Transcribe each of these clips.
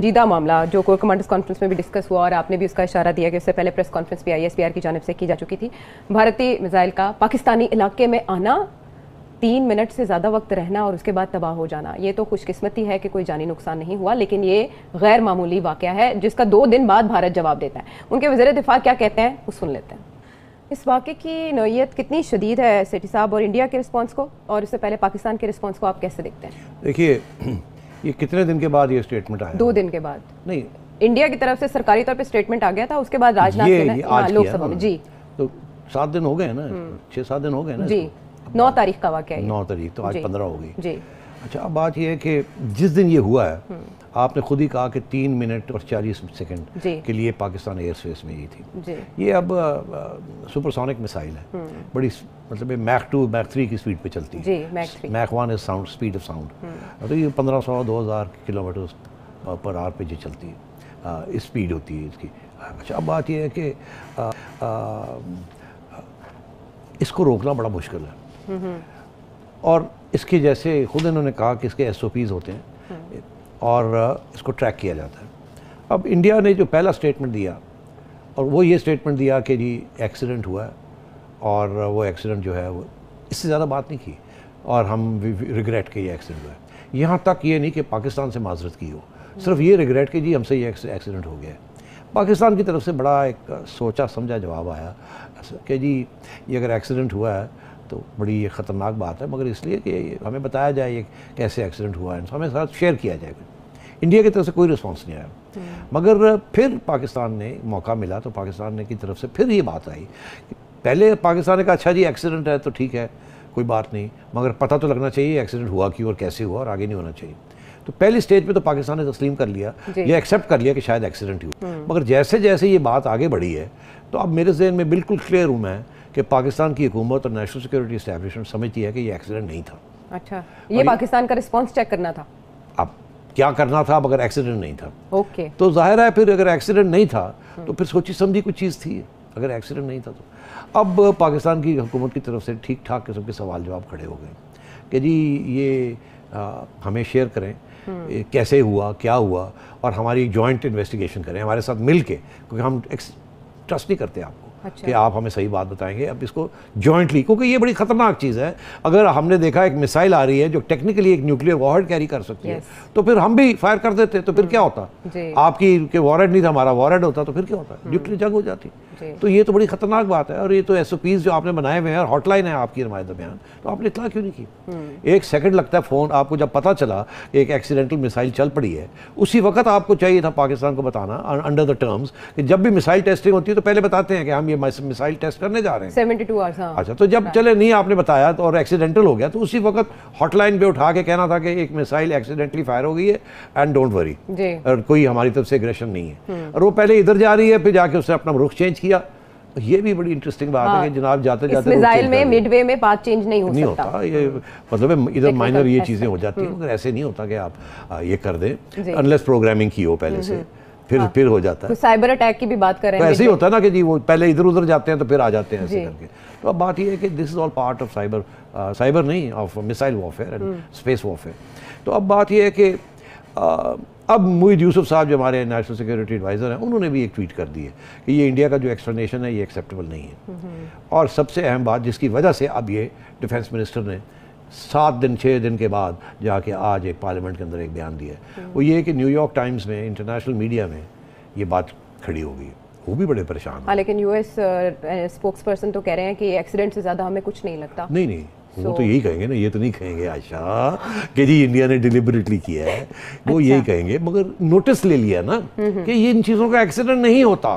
جیدہ معاملہ جو corps commanders conference میں بھی ڈسکس ہوا اور آپ نے بھی اس کا اشارہ دیا کہ اس سے پہلے پریس کانفرنس بھی ISPR کی جانب سے کی جا چکی تھی. بھارتی میزائل کا پاکستانی علاقے میں آنا، 3 منٹ سے زیادہ وقت رہنا اور اس کے بعد تباہ ہو جانا، یہ تو خوش قسمتی ہے کہ کوئی جانی نقصان نہیں ہوا، لیکن یہ غیر معمولی واقعہ ہے جس کا 2 دن بعد بھارت جواب دیتا ہے. ان کے وزیر دفاع کیا کہتے ہیں وہ سن لیتے ہیں. اس واقعے کی نوعیت کتنی شدید ہے سیٹھی صاحب، اور انڈیا کے رسپانس کو اور اس سے پہلے پاکستان کے رسپانس کو آپ کیسے دیکھتے ہیں؟ دیکھیے یہ کتنے دن کے بعد یہ اسٹیٹمنٹ آیا؟ 2 دن کے بعد. نہیں، انڈیا کی طرف سے سرکاری طور پہ اسٹیٹمنٹ آ گیا تھا، اس کے بعد راج ناتھ نے لوک سبھا میں جی تو 7 دن ہو گئے نا، 6-7 دن ہو گئے نا جی. 9 تاریخ کا واقعہ ہے. 9 تاریخ تو آج 15 ہو گئی جی. اچھا اب بات یہ ہے کہ جس دن یہ ہوا ہے آپ نے خود ہی کہا کہ 3 منٹ اور 40 سیکنڈ کے لیے پاکستان ایئر اسپیس میں یہ تھی. یہ اب سپر سونک مسائل ہے، بڑی مطلب Mach 2 Mach 3 کی سپیڈ پہ چلتی ہے. Mach 1 is sound speed of sound. تو یہ 1500-2000 کلومیٹر پر آور پہ جو چلتی ہے اسپیڈ ہوتی ہے اس کی. اچھا اب بات یہ ہے کہ اس کو روکنا بڑا مشکل ہے، اور اس کے جیسے خود انہوں نے کہا کہ اس کے SOPs ہوتے ہیں اور اس کو ٹریک کیا جاتا ہے. اب انڈیا نے جو پہلا اسٹیٹمنٹ دیا اور وہ یہ اسٹیٹمنٹ دیا کہ جی ایکسیڈنٹ ہوا ہے، اور وہ ایکسیڈنٹ جو ہے وہ اس سے زیادہ بات نہیں کی، اور ہم ریگریٹ کہ یہ ایکسیڈنٹ ہوا ہے. یہاں تک یہ نہیں کہ پاکستان سے معذرت کی ہو، صرف یہ ریگریٹ کہ جی ہم سے یہ ایکسیڈنٹ ہو گیا ہے. پاکستان کی طرف سے بڑا ایک سوچا سمجھا جواب آیا کہ جی یہ اگر ایکسیڈنٹ ہوا ہے تو بڑی یہ خطرناک بات ہے، مگر اس لیے کہ ہمیں بتایا جائے یہ کیسے ایکسیڈنٹ ہوا ہے، ہمیں ساتھ شیئر کیا جائے. انڈیا کی طرف سے کوئی رسپانس نہیں آیا. مگر پھر پاکستان نے موقع ملا تو پاکستان کی طرف سے پھر یہ بات آئی. پہلے پاکستان نے کہا اچھا جی ایکسیڈنٹ ہے تو ٹھیک ہے کوئی بات نہیں، مگر پتہ تو لگنا چاہیے ایکسیڈنٹ ہوا کیوں اور کیسے ہوا، اور آگے نہیں ہونا چاہیے. تو پہلی سٹیج پہ تو پاکستان نے تسلیم کر لیا، یہ ایکسیپٹ کر لیا کہ شاید ایکسیڈنٹ ہی ہو. مگر جیسے جیسے یہ بات آگے بڑھی ہے تو اب میرے ذہن میں بالکل کلیئر ہوں میں کہ پاکستان کی حکومت اور نیشنل سیکورٹی اسٹیبلشمنٹ سمجھتی ہے کہ یہ ایکسیڈنٹ نہیں تھا. اچھا یہ پاکستان کا رسپانس چیک کرنا تھا. اب کیا کرنا تھا اگر ایکسیڈنٹ نہیں تھا؟ اوکے تو ظاہر ہے پھر اگر ایکسیڈنٹ نہیں تھا تو پھر سوچی سمجھی کچھ چیز تھی اگر ایکسیڈنٹ نہیں تھا تو. اب پاکستان کی حکومت کی طرف سے ٹھیک ٹھاک قسم کے سوال جواب کھڑے ہو گئے کہ جی یہ ہمیں شیئر کریں کیسے ہوا کیا ہوا، اور ہماری جوائنٹ انویسٹیگیشن کریں ہمارے ساتھ مل کے، کیونکہ ہم ٹرسٹ نہیں کرتے آپ کو کہ آپ ہمیں صحیح بات بتائیں گے. اب اس کو جوائنٹلی، کیونکہ یہ بڑی خطرناک چیز ہے. اگر ہم نے دیکھا ایک مسائل آ رہی ہے جو ٹیکنیکلی ایک نیوکلیئر وارہیڈ کیری کر سکتی ہے تو پھر ہم بھی فائر کر دیتے تو پھر کیا ہوتا؟ آپ کی کہ وارہیڈ نہیں تھا ہمارا وارہیڈ ہوتا تو پھر کیا ہوتا؟ نیوکلیئر جنگ ہو جاتی. تو یہ تو بڑی خطرناک بات ہے، اور یہ تو SOPs جو آپ نے بنائے ہوئے ہیں، ہاٹ لائن ہے آپ کی ہمارے درمیان، تو آپ نے اطلاع کیوں نہیں کی؟ 1 سیکنڈ لگتا ہے فون آپ کو، جب پتہ چلا کہ ایک ایکسیڈنٹل مسائل چل پڑی ہے اسی وقت آپ کو چاہیے تھا پاکستان کو بتانا انڈر دا ٹرمز کہ جب بھی مسائل ٹیسٹنگ ہوتی ہے تو پہلے بتاتے ہیں کہ ہم یہ مسائل ٹیسٹ کرنے جا رہے ہیں 72 آورز. اچھا تو جب چلے نہیں آپ نے بتایا تو اور ایکسیڈنٹل ہو گیا تو اسی وقت ہاٹ لائن پہ اٹھا کے کہنا تھا کہ ایک مسائل ایکسیڈنٹلی فائر ہو گئی ہے اینڈ ڈونٹ وری، اور کوئی ہماری طرف سے ایگریشن نہیں ہے. اور وہ پہلے ادھر جا رہی ہے پھر جا کے اس نے اپنا رخ چینج کیا. یہ بھی بڑی انٹرسٹنگ بات ہے کہ جناب جاتے جاتے اس میزائل میں مڈ وے میں بات چینج نہیں ہوتا. یہ مطلب ادھر مائنر یہ چیزیں ہو جاتی ہیں، مگر ایسے نہیں ہوتا کہ آپ یہ کر دیں انلیس پروگرامنگ کی ہو پہلے سے، پھر ہو جاتا ہے. سائبر اٹیک کی بھی بات کر رہے ہیں، ایسے ہی ہوتا ہے نا کہ جی وہ پہلے ادھر ادھر جاتے ہیں تو پھر آ جاتے ہیں ایسے کر کے. تو اب بات یہ ہے کہ دس از آل پارٹ آف سائبر نہیں of missile warfare and space warfare. تو اب بات یہ ہے کہ اب موحد یوسف صاحب جو ہمارے نیشنل سیکورٹی ایڈوائزر ہیں انہوں نے بھی ایک ٹویٹ کر دی ہے کہ یہ انڈیا کا جو ایکسپلینیشن ہے یہ ایکسیپٹیبل نہیں ہے. اور سب سے اہم بات جس کی وجہ سے اب یہ ڈیفینس منسٹر نے 6 دن کے بعد جا کے آج ایک پارلیمنٹ کے اندر ایک بیان دیا ہے، وہ یہ کہ نیو یارک ٹائمز میں انٹرنیشنل میڈیا میں یہ بات کھڑی ہو گئی، وہ بھی بڑے پریشان ہیں. لیکن US اسپوکس پرسن تو کہہ رہے ہیں کہ ایکسیڈنٹ سے زیادہ ہمیں کچھ نہیں لگتا. نہیں وہ تو یہی کہیں گے نا، یہ تو نہیں کہیں گے عائشہ کہ جی انڈیا نے ڈیلیبریٹلی کیا ہے، وہ یہی کہیں گے. مگر نوٹس لے لیا نا کہ یہ ان چیزوں کا ایکسیڈنٹ نہیں ہوتا،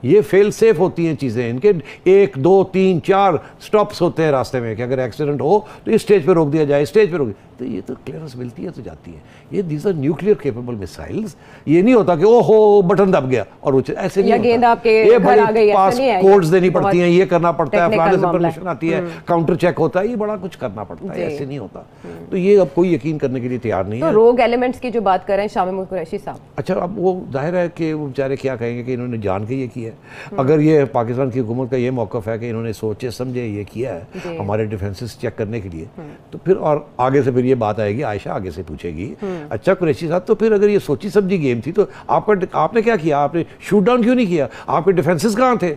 یہ فیل سیف ہوتی ہیں چیزیں، ان کے 1 2 3 4 سٹاپس ہوتے ہیں راستے میں کہ اگر ایکسیڈنٹ ہو تو اس اسٹیج پہ روک دیا جائے، اسٹیج پہ روک دیا. تو یہ تو کلیئرنس ملتی ہے تو جاتی ہے. یہ دیز آر نیوکلیئر کیپیبل مسائلز. یہ نہیں ہوتا کہ او ہو بٹن دب گیا اور ایسے نہیں ہوتا. یہ بڑی پاس کوڈز دینی پڑتی ہیں، یہ کرنا پڑتا ہے، فلانے سے پرمیشن آتی ہے، کاؤنٹر چیک ہوتا ہے، یہ بڑا کچھ کرنا پڑتا ہے، ایسے نہیں ہوتا. تو یہ اب کوئی یقین کرنے کے لیے تیار نہیں ہے. تو روگ ایلیمنٹس کی جو بات کر رہے ہیں شاہ محمود قریشی صاحب، اچھا اب وہ ظاہر ہے کہ وہ بیچارے کیا کہیں گے کہ انہوں نے جان کے یہ کیا اگر یہ پاکستان کی حکومت کا یہ موقف ہے کہ انہوں نے سوچے سمجھے یہ کیا ہے ہمارے ڈیفنسز چیک کرنے کے لیے، تو پھر اور آگے سے پھر یہ بات آئے گی، عائشہ آگے سے پوچھے گی اچھا قریشی صاحب تو پھر اگر یہ سوچی سمجھی گیم تھی تو آپ نے کیا کیا؟ آپ نے شوٹ ڈاؤن کیوں نہیں کیا؟ آپ کے ڈیفنسز کہاں تھے؟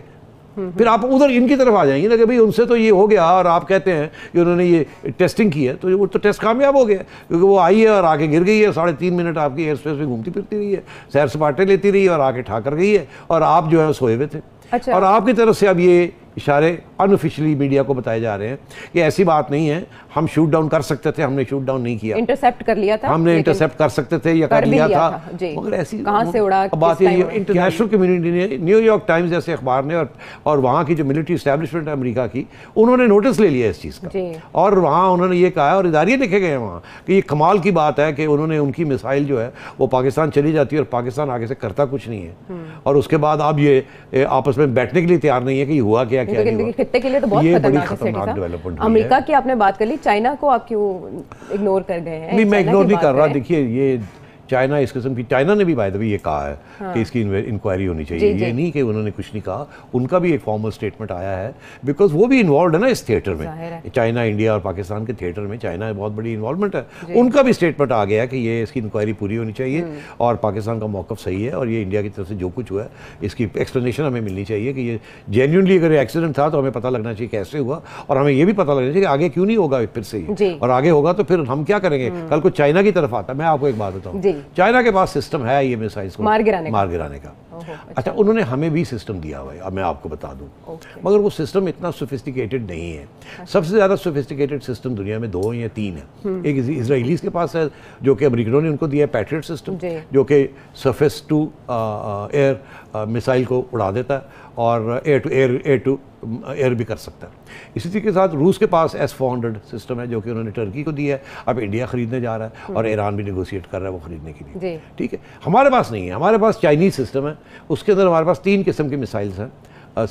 پھر آپ ادھر ان کی طرف آ جائیں گے نا کہ بھئی ان سے تو یہ ہو گیا اور آپ کہتے ہیں کہ انہوں نے یہ ٹیسٹنگ کی ہے، تو وہ تو ٹیسٹ کامیاب ہو گیا کیونکہ وہ آئی ہے اور آ کے گر گئی ہے، 3.5 منٹ آپ کی ایئر اسپیس میں گھومتی پھرتی رہی ہے، سیر سپاٹے لیتی رہی ہے اور آ کے ٹھا کر گئی ہے، اور آپ جو ہے سوئے ہوئے تھے۔ اور آپ کی طرف سے اب یہ اشارے انآفیشلی میڈیا کو بتائے جا رہے ہیں کہ ایسی بات نہیں ہے، ہم شوٹ ڈاؤن کر سکتے تھے، ہم نے شوٹ ڈاؤن نہیں کیا، انٹرسیپٹ کر لیا تھا، ہم نے انٹرسیپٹ کر سکتے تھے یا کر لیا تھا، مگر ایسی کہاں سے اڑا؟ بات یہ انٹرنیشنل کمیونٹی نے، نیو یارک ٹائمز جیسے اخبار نے اور وہاں کی جو ملٹری اسٹیبلشمنٹ ہے امریکہ کی، انہوں نے نوٹس لے لیا اس چیز کا، اور وہاں انہوں نے یہ کہا اور ادارے لکھے گئے ہیں وہاں کہ یہ کمال کی بات ہے کہ انہوں نے ان کی میسائل جو ہے وہ پاکستان چلی جاتی ہے اور پاکستان آگے سے کرتا کچھ نہیں ہے، اور اس کے بعد اب یہ آپس میں بیٹھنے کے لیے تیار نہیں ہے کہ یہ ہوا کیا نہیں ہوا۔ خطے کے لیے تو بہت خطرناک ڈیولپمنٹ ہے۔ امریکہ کی آپ نے بات کر لی، چائنا کو آپ کیوں اگنور کر گئے ہیں؟ نہیں میں اگنور نہیں کر رہا، دیکھیے یہ چائنا اس قسم کی، چائنا نے بھی بائی دا وے یہ کہا ہے کہ اس کی انکوائری ہونی چاہیے، یہ نہیں کہ انہوں نے کچھ نہیں کہا، ان کا بھی ایک فارمل اسٹیٹمنٹ آیا ہے بیکاز وہ بھی انوالوڈ ہے نا اس تھیٹر میں، چائنا انڈیا اور پاکستان کے تھیٹر میں چائنا بہت بڑی انوالومنٹ ہے، ان کا بھی اسٹیٹمنٹ آ گیا ہے کہ یہ اس کی انکوائری پوری ہونی چاہیے اور پاکستان کا موقف صحیح ہے اور یہ انڈیا کی طرف سے جو کچھ ہوا ہے اس کی ایکسپلینیشن ہمیں ملنی چاہیے کہ یہ جینیونلی اگر ایکسیڈنٹ تھا تو ہمیں پتہ لگنا چاہیے کیسے ہوا، اور ہمیں یہ بھی پتہ لگنا چاہیے کہ آگے کیوں نہیں ہوگا پھر سے یہ، اور آگے ہوگا تو پھر ہم کیا کریں گے؟ کل کو چائنا کی طرف آتا ہے، میں آپ کو ایک بات بتاؤں، چائنا کے پاس سسٹم ہے یہ میسائلز کو مار گرانے کا، اچھا انہوں نے ہمیں بھی سسٹم دیا ہوا ہے، اب میں آپ کو بتا دوں، مگر وہ سسٹم اتنا سوفسٹیکیٹڈ نہیں ہے، سب سے زیادہ سوفسٹیکیٹڈ سسٹم دنیا میں 2 یا 3 ہیں، ایک اسرائیلیز کے پاس ہے جو کہ امریکنوں نے ان کو دیا ہے پیٹریٹ سسٹم، جو کہ سرفیس ٹو ایئر میسائل کو اڑا دیتا ہے اور ایئر ٹو ایئر بھی کر سکتا ہے، اسی طریقے کے ساتھ روس کے پاس S-400 سسٹم ہے جو کہ انہوں نے ٹرکی کو دیا ہے، اب انڈیا خریدنے جا رہا ہے اور ایران بھی نیگوشیٹ کر رہا ہے وہ خریدنے کے لیے، ٹھیک ہے، ہمارے پاس نہیں ہے، ہمارے پاس چائنیز سسٹم ہے، اس کے اندر ہمارے پاس 3 قسم کی میسائلز ہیں،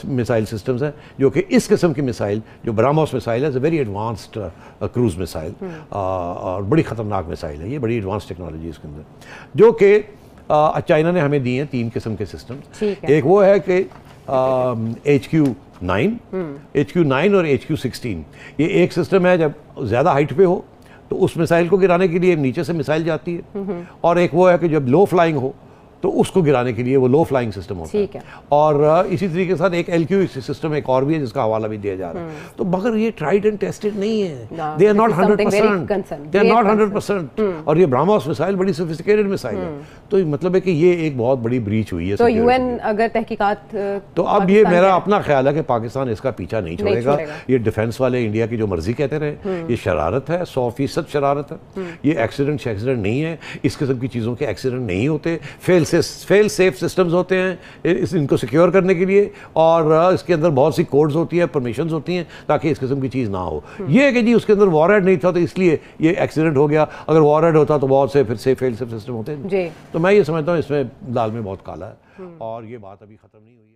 میسائل سسٹمز ہیں جو کہ اس قسم کی میسائل جو براموس میسائل ہے ویری ایڈوانسڈ کروز میسائل اور بڑی خطرناک میسائل ہے، یہ بڑی ایڈوانس ٹیکنالوجی اس کے اندر، جو کہ چائنا نے ہمیں دی ہیں 3 قسم کے سسٹم، ایک وہ ہے کہ HQ9 اور HQ16، یہ ایک سسٹم ہے جب زیادہ ہائٹ پہ ہو تو اس میسائل کو گرانے کے لیے نیچے سے میسائل جاتی ہے، اور ایک وہ ہے کہ جب لو فلائنگ ہو تو اس کو گرانے کے لیے وہ لو فلائنگ سسٹم ہوتا ہے، اور اسی طریقے کے ساتھ ایک LQ سسٹم ایک اور بھی ہے جس کا حوالہ بھی دیا جا رہا ہے، تو مگر یہ ٹرائیڈ اینڈ ٹیسٹڈ نہیں ہے، دے آر ناٹ 100%، اور یہ براموس میسائل بڑی سوفسٹیکیٹڈ میسائل ہے، تو مطلب ہے کہ یہ ایک بہت بڑی بریچ ہوئی ہے، تو UN اگر تحقیقات، تو اب یہ میرا اپنا خیال ہے کہ پاکستان اس کا پیچھا نہیں چھوڑے گا، یہ ڈیفنس والے انڈیا کی جو مرضی کہتے رہے، یہ شرارت ہے، 100% شرارت ہے، یہ ایکسیڈنٹ نہیں ہے، اس قسم کی چیزوں کے ایکسیڈنٹ نہیں ہوتے، فیل سیف سسٹمز ہوتے ہیں ان کو سیکیور کرنے کے لیے، اور اس کے اندر بہت سی کوڈز ہوتی ہیں، پرمیشنز ہوتی ہیں تاکہ اس قسم کی چیز نہ ہو، یہ ہے کہ جی اس کے اندر وار ہیڈ نہیں تھا تو اس لیے یہ ایکسیڈنٹ ہو گیا، اگر وار ہیڈ ہوتا تو بہت سے پھر سے فیل سیف سسٹم ہوتے ہیں، تو میں یہ سمجھتا ہوں اس میں دال میں بہت کالا ہے اور یہ بات ابھی ختم نہیں ہوئی ہے۔